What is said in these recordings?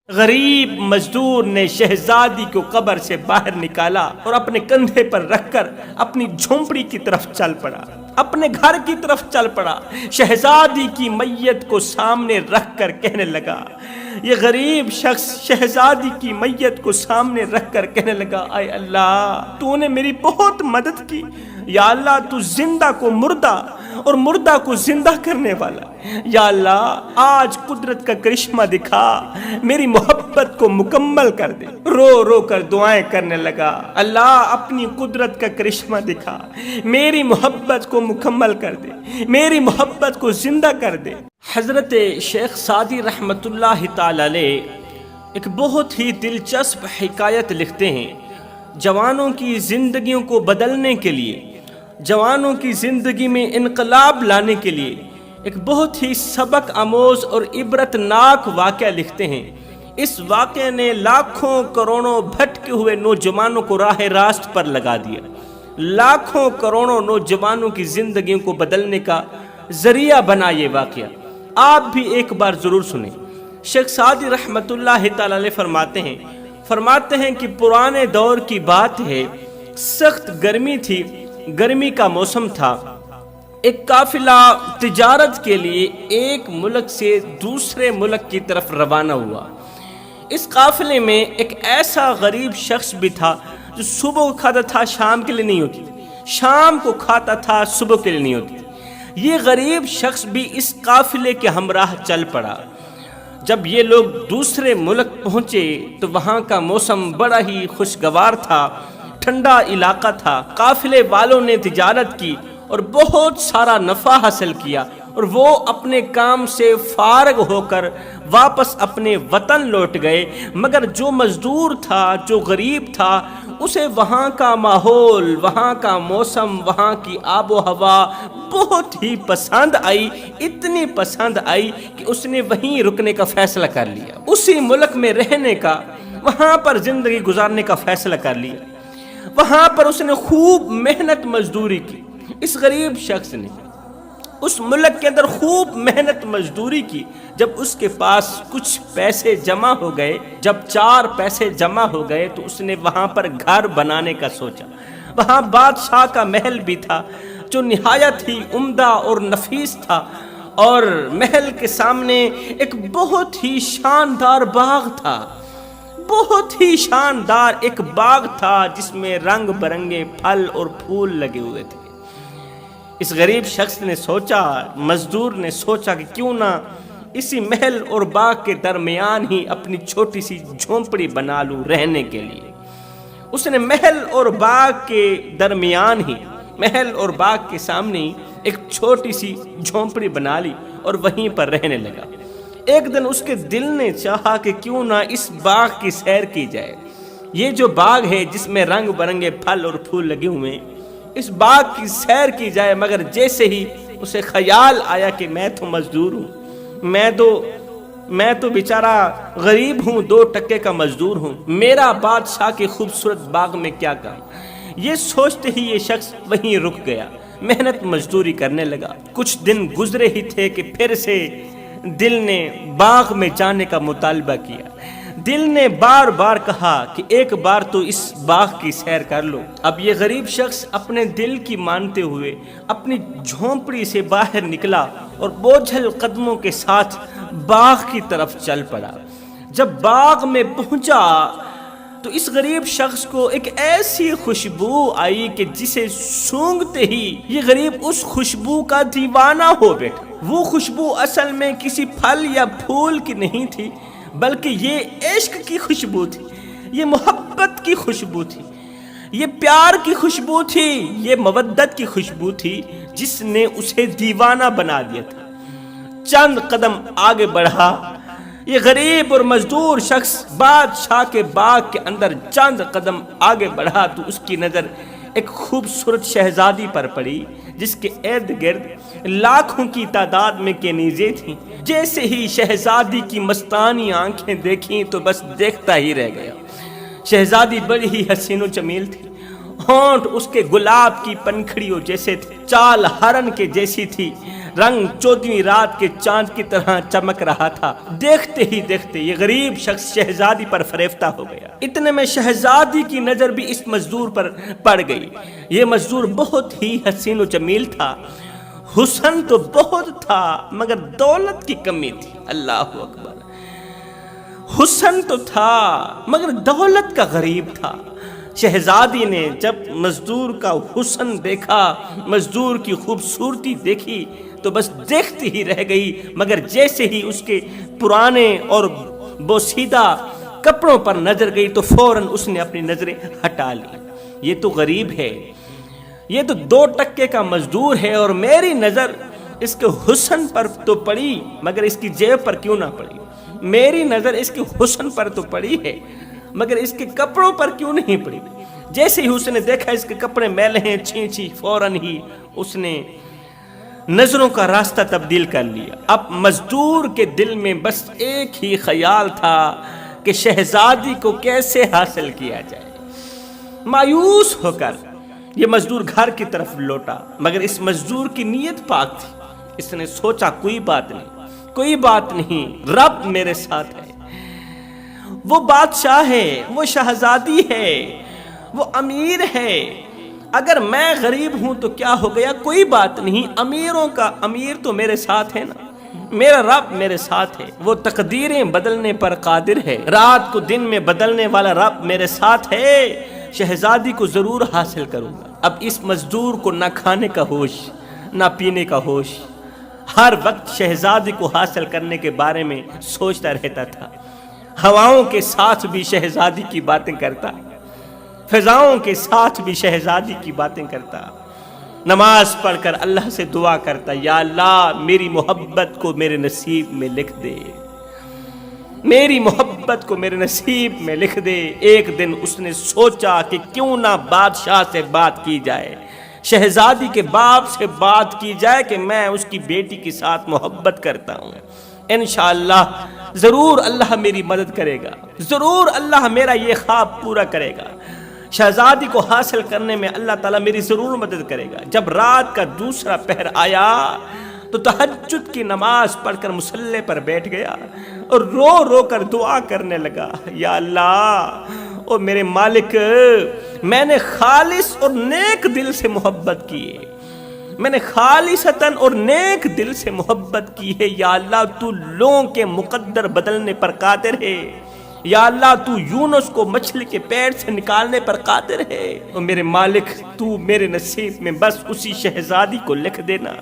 غریب مزدور نے شہزادی کو قبر سے باہر نکالا اور اپنے کندھے پر رکھ کر اپنی جھونپڑی کی طرف چل پڑا، اپنے گھر کی طرف چل پڑا۔ شہزادی کی میت کو سامنے رکھ کر کہنے لگا، یہ غریب شخص شہزادی کی میت کو سامنے رکھ کر کہنے لگا، اے اللہ تو نے میری بہت مدد کی، یا اللہ تو زندہ کو مردہ اور مردہ کو زندہ کرنے والا، یا اللہ آج قدرت کا کرشمہ دکھا، میری محبت کو مکمل کر دے۔ رو رو کر دعائیں کرنے لگا، اللہ اپنی قدرت کا کرشمہ دکھا، میری محبت کو مکمل کر دے، میری محبت کو زندہ کر دے۔ حضرت شیخ سعدی رحمۃ اللہ تعالی علیہ ایک بہت ہی دلچسپ حکایت لکھتے ہیں۔ جوانوں کی زندگیوں کو بدلنے کے لیے، جوانوں کی زندگی میں انقلاب لانے کے لیے ایک بہت ہی سبق آموز اور عبرت ناک واقعہ لکھتے ہیں۔ اس واقعے نے لاکھوں کروڑوں بھٹکے ہوئے نوجوانوں کو راہ راست پر لگا دیا، لاکھوں کروڑوں نوجوانوں کی زندگیوں کو بدلنے کا ذریعہ بنا یہ واقعہ۔ آپ بھی ایک بار ضرور سنیں۔ شیخ سعدی رحمۃ اللہ تعالی علیہ فرماتے ہیں کہ پرانے دور کی بات ہے، سخت گرمی تھی، گرمی کا موسم تھا۔ ایک قافلہ تجارت کے لیے ایک ملک سے دوسرے ملک کی طرف روانہ ہوا۔ اس قافلے میں ایک ایسا غریب شخص بھی تھا جو صبح کو کھاتا تھا، شام کے لیے نہیں ہوتی تھی، شام کو کھاتا تھا، صبح کے لیے نہیں ہوتی تھی۔ یہ غریب شخص بھی اس قافلے کے ہمراہ چل پڑا۔ جب یہ لوگ دوسرے ملک پہنچے تو وہاں کا موسم بڑا ہی خوشگوار تھا، ٹھنڈا علاقہ تھا۔ قافلے والوں نے تجارت کی اور بہت سارا نفع حاصل کیا، اور وہ اپنے کام سے فارغ ہو کر واپس اپنے وطن لوٹ گئے۔ مگر جو مزدور تھا، جو غریب تھا، اسے وہاں کا ماحول، وہاں کا موسم، وہاں کی آب و ہوا بہت ہی پسند آئی، اتنی پسند آئی کہ اس نے وہیں رکنے کا فیصلہ کر لیا، اسی ملک میں رہنے کا، وہاں پر زندگی گزارنے کا فیصلہ کر لیا۔ وہاں پر اس نے خوب محنت مزدوری کی۔ اس غریب شخص نے اس ملک کے اندر خوب محنت مزدوری کی۔ جب اس کے پاس کچھ پیسے جمع ہو گئے، جب 4 پیسے جمع ہو گئے تو اس نے وہاں پر گھر بنانے کا سوچا۔ وہاں بادشاہ کا محل بھی تھا جو نہایت ہی عمدہ اور نفیس تھا، اور محل کے سامنے ایک بہت ہی شاندار باغ تھا، بہت ہی شاندار ایک باغ تھا جس میں رنگ برنگے پھل اور پھول لگے ہوئے تھے۔ اس غریب شخص نے سوچا، مزدور نے سوچا کہ کیوں نہ اسی محل اور باغ کے درمیان ہی اپنی چھوٹی سی جھونپڑی بنا لوں رہنے کے لیے۔ اس نے محل اور باغ کے درمیان ہی، محل اور باغ کے سامنے ہی ایک چھوٹی سی جھونپڑی بنا لی اور وہیں پر رہنے لگا۔ ایک دن اس کے دل نے چاہا کہ کیوں نہ اس باغ کی سیر کی جائے۔ یہ جو باغ ہے جس میں رنگ برنگے پھل اور پھول لگے ہوئے ہیں، اس باغ کی سیر کی جائے۔ مگر جیسے ہی اسے خیال آیا کہ میں تو مزدور ہوں، میں تو بیچارہ غریب ہوں، 2 ٹکے کا مزدور ہوں، میرا بادشاہ کے خوبصورت باغ میں کیا کام۔ یہ سوچتے ہی یہ شخص وہیں رک گیا، محنت مزدوری کرنے لگا۔ کچھ دن گزرے ہی تھے کہ پھر سے دل نے باغ میں جانے کا مطالبہ کیا۔ دل نے بار بار کہا کہ ایک بار تو اس باغ کی سیر کر لو۔ اب یہ غریب شخص اپنے دل کی مانتے ہوئے اپنی جھونپڑی سے باہر نکلا اور بوجھل قدموں کے ساتھ باغ کی طرف چل پڑا۔ جب باغ میں پہنچا تو اس غریب شخص کو ایک ایسی خوشبو آئی کہ جسے سونگھتے ہی یہ غریب اس خوشبو کا دیوانہ ہو بیٹھا۔ وہ خوشبو اصل میں کسی پھل یا پھول کی نہیں تھی، بلکہ یہ عشق کی خوشبو تھی، یہ محبت کی خوشبو تھی، یہ پیار کی خوشبو تھی، یہ مودت کی خوشبو تھی جس نے اسے دیوانہ بنا دیا تھا۔ چند قدم آگے بڑھا یہ غریب اور مزدور شخص، بادشاہ کے باغ کے اندر چند قدم آگے بڑھا تو اس کی نظر ایک خوبصورت شہزادی پر پڑی جس کے ارد گرد لاکھوں کی تعداد میں کنیزیں تھیں۔ جیسے ہی شہزادی کی مستانی آنکھیں دیکھیں تو بس دیکھتا ہی رہ گیا۔ شہزادی بڑی ہی حسین و جمیل تھی، ہونٹ اس کے گلاب کی پنکھڑیوں جیسے تھے، چال ہرن کے جیسی تھی، رنگ 14ویں رات کے چاند کی طرح چمک رہا تھا۔ دیکھتے ہی دیکھتے یہ غریب شخص شہزادی پر فریفتہ ہو گیا۔ اتنے میں شہزادی کی نظر بھی اس مزدور پر پڑ گئی۔ یہ مزدور بہت ہی حسین و جمیل تھا، حسن تو بہت تھا مگر دولت کی کمی تھی۔ اللہ اکبر، حسن تو تھا مگر دولت کا غریب تھا۔ شہزادی نے جب مزدور کا حسن دیکھا، مزدور کی خوبصورتی دیکھی تو بس دیکھتی ہی رہ گئی، مگر جیسے ہی اس کے پرانے اور بوسیدہ کپڑوں پر نظر گئی تو فوراً اس نے اپنی نظریں ہٹا لی۔ یہ تو غریب ہے، یہ تو 2 ٹکے کا مزدور ہے اور میری نظر اس کے حسن پر تو پڑی مگر اس کی جیب پر کیوں نہ پڑی؟ میری نظر اس کے حسن پر تو پڑی ہے مگر اس کے کپڑوں پر کیوں نہیں پڑی؟ جیسے ہی اس نے دیکھا اس کے کپڑے میلے ہیں، چھی فوراً ہی اس نے نظروں کا راستہ تبدیل کر لیا۔ اب مزدور کے دل میں بس ایک ہی خیال تھا کہ شہزادی کو کیسے حاصل کیا جائے۔ مایوس ہو کر یہ مزدور گھر کی طرف لوٹا، مگر اس مزدور کی نیت پاک تھی۔ اس نے سوچا کوئی بات نہیں، رب میرے ساتھ ہے، وہ بادشاہ ہے، وہ شہزادی ہے، وہ امیر ہے۔ اگر میں غریب ہوں تو کیا ہو گیا، کوئی بات نہیں، امیروں کا امیر تو میرے ساتھ ہے نا، میرا رب میرے ساتھ ہے، وہ تقدیریں بدلنے پر قادر ہے، رات کو دن میں بدلنے والا رب میرے ساتھ ہے، شہزادی کو ضرور حاصل کروں گا۔ اب اس مزدور کو نہ کھانے کا ہوش نہ پینے کا ہوش، ہر وقت شہزادی کو حاصل کرنے کے بارے میں سوچتا رہتا تھا۔ ہواؤں کے ساتھ بھی شہزادی کی باتیں کرتا، فضاؤں کے ساتھ بھی شہزادی کی باتیں کرتا، نماز پڑھ کر اللہ سے دعا کرتا، یا اللہ میری محبت کو میرے نصیب میں لکھ دے، میری محبت کو میرے نصیب میں لکھ دے۔ ایک دن اس نے سوچا کہ کیوں نہ بادشاہ سے بات کی جائے، شہزادی کے باپ سے بات کی جائے کہ میں اس کی بیٹی کے ساتھ محبت کرتا ہوں، انشاءاللہ ضرور اللہ میری مدد کرے گا، ضرور اللہ میرا یہ خواب پورا کرے گا، شہزادی کو حاصل کرنے میں اللہ تعالیٰ میری ضرور مدد کرے گا۔ جب رات کا دوسرا پہر آیا تو تہجد کی نماز پڑھ کر مصلی پر بیٹھ گیا اور رو رو کر دعا کرنے لگا، یا اللہ او میرے مالک، میں نے خالص اور نیک دل سے محبت کی ہے، میں نے خالصتاً اور نیک دل سے محبت کی ہے، یا اللہ تو لوگوں کے مقدر بدلنے پر قادر ہے، یا اللہ تو یونس کو مچھلی کے پیٹ سے نکالنے پر قادر ہے، اور میرے مالک تو میرے نصیب میں بس اسی شہزادی کو لکھ دینا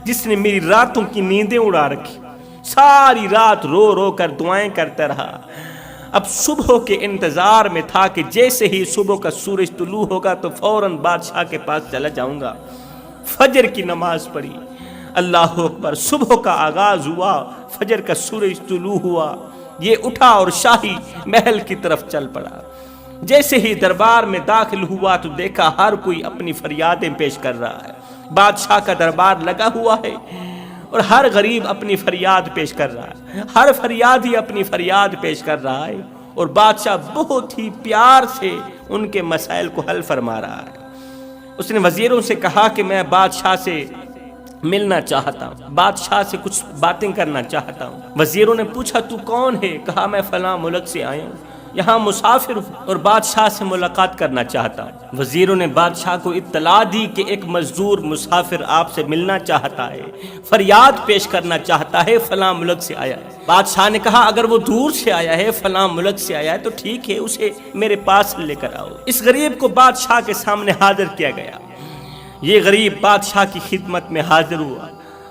جس نے میری راتوں کی نیندیں اڑا رکھی۔ ساری رات رو رو کر دعائیں کرتا رہا۔ اب صبح کے انتظار میں تھا کہ جیسے ہی صبح کا سورج طلوع ہوگا تو فوراً بادشاہ کے پاس چلا جاؤں گا۔ فجر کی نماز پڑھی، اللہ اکبر، صبح کا آغاز ہوا، فجر کا سورج طلوع ہوا، یہ اٹھا اور شاہی محل کی طرف چل پڑا۔ جیسے ہی دربار میں داخل ہوا تو دیکھا ہر کوئی اپنی فریادیں پیش کر رہا ہے، بادشاہ کا دربار لگا ہوا ہے اور ہر غریب اپنی فریاد پیش کر رہا ہے، ہر فریادی اپنی فریاد پیش کر رہا ہے اور بادشاہ بہت ہی پیار سے ان کے مسائل کو حل فرما رہا ہے۔ اس نے وزیروں سے کہا کہ میں بادشاہ سے ملنا چاہتا ہوں، بادشاہ سے کچھ باتیں کرنا چاہتا ہوں۔ وزیروں نے پوچھا تو کون ہے؟ کہا میں فلاں ملک سے آیا ہوں، یہاں مسافر ہوں اور بادشاہ سے ملاقات کرنا چاہتا ہوں۔ وزیروں نے بادشاہ کو اطلاع دی کہ ایک مزدور مسافر آپ سے ملنا چاہتا ہے، فریاد پیش کرنا چاہتا ہے، فلاں ملک سے آیا ہے۔ بادشاہ نے کہا اگر وہ دور سے آیا ہے، فلاں ملک سے آیا ہے تو ٹھیک ہے، اسے میرے پاس لے کر آؤ۔ اس غریب کو بادشاہ کے سامنے حاضر کیا گیا۔ یہ غریب بادشاہ کی خدمت میں حاضر ہوا۔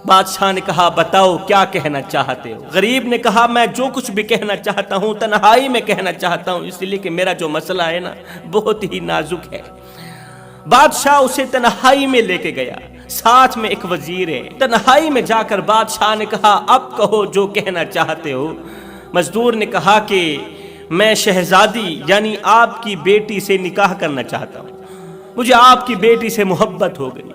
بادشاہ نے کہا بتاؤ کیا کہنا چاہتے ہو؟ غریب نے کہا میں جو کچھ بھی کہنا چاہتا ہوں تنہائی میں کہنا چاہتا ہوں، اس لیے کہ میرا جو مسئلہ ہے نا بہت ہی نازک ہے۔ بادشاہ اسے تنہائی میں لے کے گیا، ساتھ میں ایک وزیر ہے۔ تنہائی میں جا کر بادشاہ نے کہا اب کہو جو کہنا چاہتے ہو۔ مزدور نے کہا کہ میں شہزادی یعنی آپ کی بیٹی سے نکاح کرنا چاہتا ہوں، مجھے آپ کی بیٹی سے محبت ہو گئی،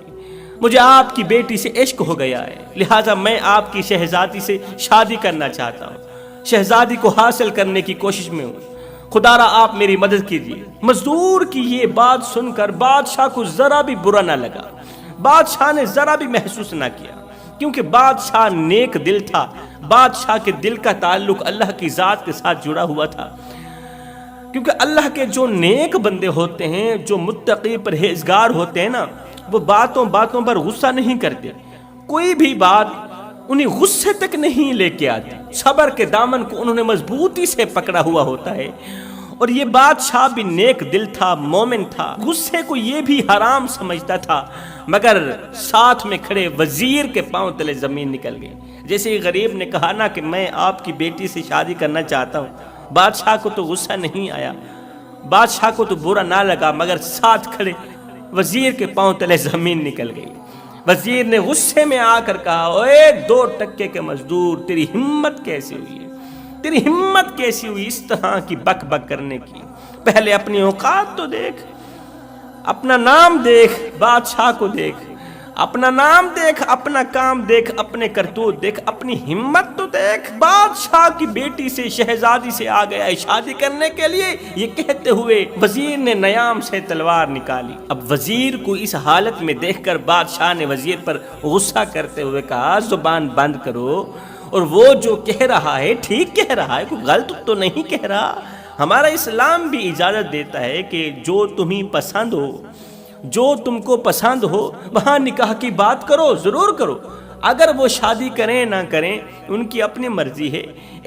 مجھے آپ کی بیٹی سے عشق ہو گیا ہے، لہٰذا میں آپ کی شہزادی سے شادی کرنا چاہتا ہوں، شہزادی کو حاصل کرنے کی کوشش میں ہوں، خدا را آپ میری مدد کیجیے۔ مزدور کی یہ بات سن کر بادشاہ کو ذرا بھی برا نہ لگا، بادشاہ نے ذرا بھی محسوس نہ کیا، کیونکہ بادشاہ نیک دل تھا، بادشاہ کے دل کا تعلق اللہ کی ذات کے ساتھ جڑا ہوا تھا، کیونکہ اللہ کے جو نیک بندے ہوتے ہیں، جو متقی پرہیزگار ہوتے ہیں نا، وہ باتوں باتوں پر غصہ نہیں کرتے، کوئی بھی بات انہیں غصے تک نہیں لے کے آتی، صبر کے دامن کو انہوں نے مضبوطی سے پکڑا ہوا ہوتا ہے۔ اور یہ بادشاہ بھی نیک دل تھا، مومن تھا، غصے کو یہ بھی حرام سمجھتا تھا، مگر ساتھ میں کھڑے وزیر کے پاؤں تلے زمین نکل گئی۔ جیسے ہی غریب نے کہا نا کہ میں آپ کی بیٹی سے شادی کرنا چاہتا ہوں، بادشاہ کو تو غصہ نہیں آیا، بادشاہ کو تو برا نہ لگا، مگر ساتھ کھڑے وزیر کے پاؤں تلے زمین نکل گئی۔ وزیر نے غصے میں آ کر کہا، اوے 2 ٹکے کے مزدور، تیری ہمت کیسی ہوئی ہے، تیری ہمت کیسی ہوئی اس طرح کی بک بک کرنے کی؟ پہلے اپنی اوقات تو دیکھ، اپنا نام دیکھ، بادشاہ کو دیکھ، اپنا نام دیکھ، اپنا کام دیکھ، اپنے کرتوت دیکھ، اپنی ہمت تو دیکھ۔ بادشاہ کی بیٹی سے، شہزادی سے آ گیا ہے شادی کرنے کے لیے، یہ کہتے ہوئے وزیر نے نیام سے تلوار نکالی۔ اب وزیر کو اس حالت میں دیکھ کر بادشاہ نے وزیر پر غصہ کرتے ہوئے کہا، زبان بند کرو، اور وہ جو کہہ رہا ہے ٹھیک کہہ رہا ہے، کوئی غلط تو نہیں کہہ رہا۔ ہمارا اسلام بھی اجازت دیتا ہے کہ جو تمہیں پسند ہو، جو تم کو پسند ہو، وہاں نکاح کی بات کرو، ضرور کرو، اگر وہ شادی کریں نہ کریں ان کی اپنی مرضی ہے،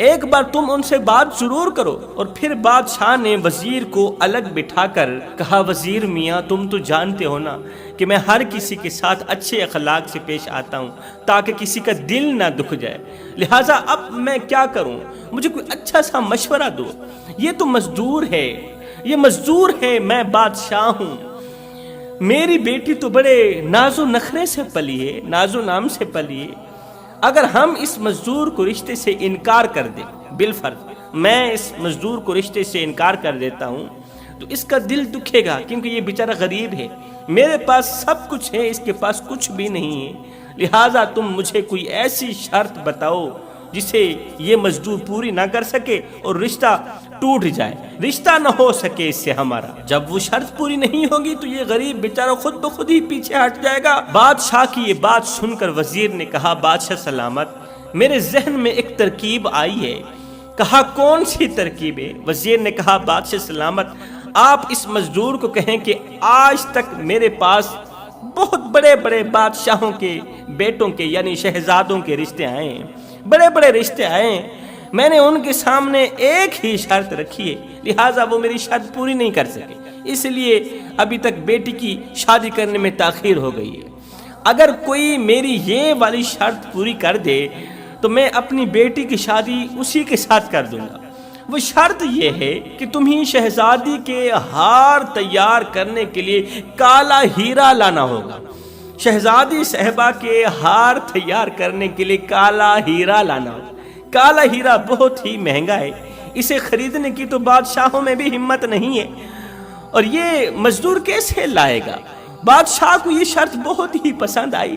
ایک بار تم ان سے بات ضرور کرو۔ اور پھر بادشاہ نے وزیر کو الگ بٹھا کر کہا، وزیر میاں تم تو جانتے ہو نا کہ میں ہر کسی کے ساتھ اچھے اخلاق سے پیش آتا ہوں تاکہ کسی کا دل نہ دکھ جائے، لہٰذا اب میں کیا کروں، مجھے کوئی اچھا سا مشورہ دو۔ یہ تو مزدور ہے، یہ مزدور ہے، میں بادشاہ ہوں، میری بیٹی تو بڑے ناز و نخرے سے پلی ہے، ناز و نام سے پلی ہے، اگر ہم اس مزدور کو رشتے سے انکار کر دیں، بالفرض میں اس مزدور کو رشتے سے انکار کر دیتا ہوں تو اس کا دل دکھے گا، کیونکہ یہ بیچارہ غریب ہے، میرے پاس سب کچھ ہے، اس کے پاس کچھ بھی نہیں ہے، لہٰذا تم مجھے کوئی ایسی شرط بتاؤ جسے یہ مزدور پوری نہ کر سکے اور رشتہ ٹوٹ جائے، رشتہ نہ ہو سکے اس سے ہمارا۔ جب وہ شرط پوری نہیں ہوگی تو یہ غریب بیچارہ خود بخود ہی پیچھے ہٹ جائے گا۔ بادشاہ کی یہ بات سن کر وزیر نے کہا، بادشاہ سلامت، میرے ذہن میں ایک ترکیب آئی ہے۔ کہا، کون سی ترکیب ہے؟ وزیر نے کہا، بادشاہ سلامت، آپ اس مزدور کو کہیں کہ آج تک میرے پاس بہت بڑے بڑے بادشاہوں کے بیٹوں کے یعنی شہزادوں کے رشتے آئے ہیں، بڑے بڑے رشتے آئے ہیں، میں نے ان کے سامنے ایک ہی شرط رکھی ہے، لہٰذا وہ میری شرط پوری نہیں کر سکے، اس لیے ابھی تک بیٹی کی شادی کرنے میں تاخیر ہو گئی ہے۔ اگر کوئی میری یہ والی شرط پوری کر دے تو میں اپنی بیٹی کی شادی اسی کے ساتھ کر دوں گا۔ وہ شرط یہ ہے کہ تمہیں شہزادی کے ہار تیار کرنے کے لیے کالا ہیرا لانا ہوگا، شہزادی صاحبہ کے ہار تیار کرنے کے لیے کالا ہیرا لانا ہوگا۔ کالا ہیرا بہت ہی مہنگا ہے، اسے خریدنے کی تو بادشاہوں میں بھی ہمت نہیں ہے، اور یہ مزدور کیسے لائے گا؟ بادشاہ کو یہ شرط بہت ہی پسند آئی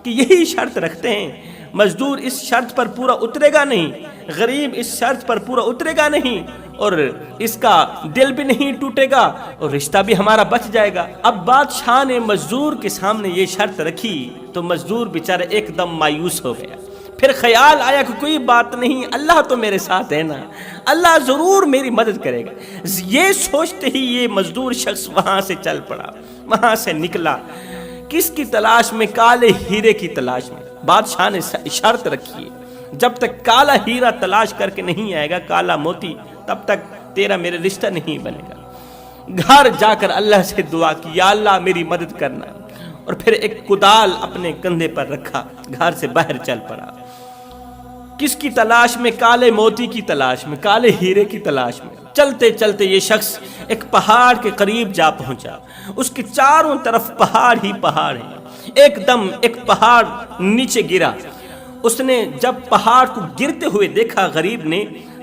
کہ یہی شرط رکھتے ہیں، مزدور اس شرط پر پورا اترے گا نہیں، غریب اس شرط پر پورا اترے گا نہیں، اور اس کا دل بھی نہیں ٹوٹے گا اور رشتہ بھی ہمارا بچ جائے گا۔ اب بادشاہ نے مزدور کے سامنے یہ شرط رکھی تو مزدور بیچارہ ایک دم مایوس ہو گیا۔ پھر خیال آیا کہ کوئی بات نہیں، اللہ تو میرے ساتھ ہے نا، اللہ ضرور میری مدد کرے گا۔ یہ سوچتے ہی یہ مزدور شخص وہاں سے چل پڑا، وہاں سے نکلا، کس کی تلاش میں؟ کالے ہیرے کی تلاش میں۔ بادشاہ نے شرط رکھی ہے، جب تک کالا ہیرا تلاش کر کے نہیں آئے گا، کالا موتی، تب تک تیرا میرے رشتہ نہیں بنے گا۔ گھر جا کر اللہ سے دعا کی، یا اللہ میری مدد کرنا، اور پھر ایک کدال اپنے کندھے پر رکھا، گھر سے باہر چل پڑا۔ کس کی تلاش میں؟ کالے موتی کی تلاش میں، کالے ہیرے کی تلاش میں۔ چلتے چلتے یہ شخص ایک پہاڑ کے قریب جا پہنچا، اس کے چاروں طرف پہاڑ ہی پہاڑ ہیں۔ ایک دم ایک پہاڑ نیچے گرا، اس نے جب پہاڑ کو گرتے ہوئے دیکھا، غریب نے